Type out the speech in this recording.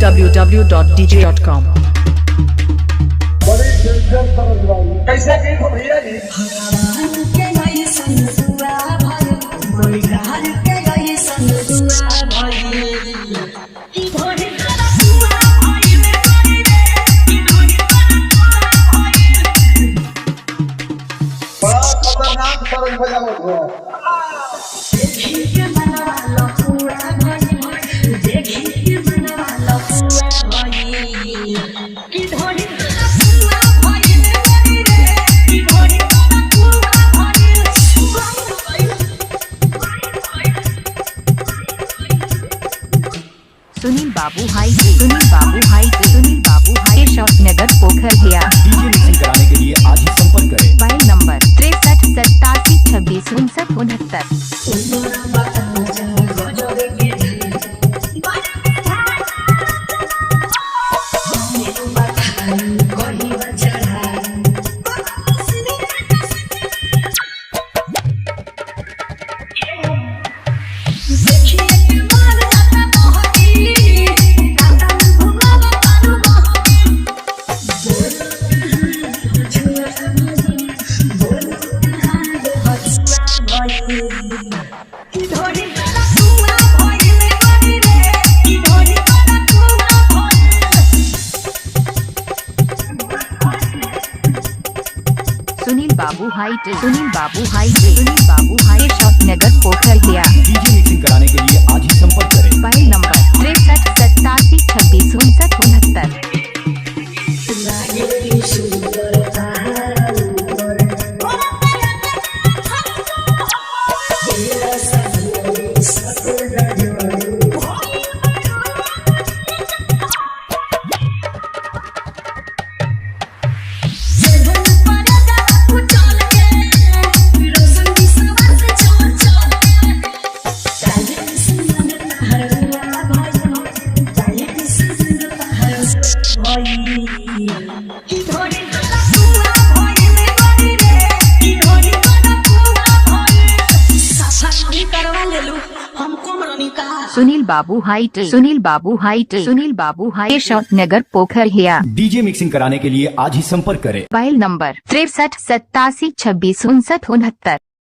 www.dj.com। बड़ी टेंशन समझ वाली कैसे की हो भैया जी। बड़ा खतरनाक तरंग बजावत हो। सुनील बाबू हाई शॉट नगर पोखर गया। डीजे मिक्सिंग कराने के लिए आज ही संपर्क करें। Mobile number 63 87 26 69। सुनील बाबू हाई शॉट नगर पोखर गया। डीजे मिक्सिंग कराने के लिए आज ही संपर्क करें। मोबाइल नंबर 63 87 26 69 सुनील बाबू हाई शॉट नगर पोखर गया। डीजे मिक्सिंग कराने के लिए आज ही संपर्क करें। Mobile number 63 87 26 69 69।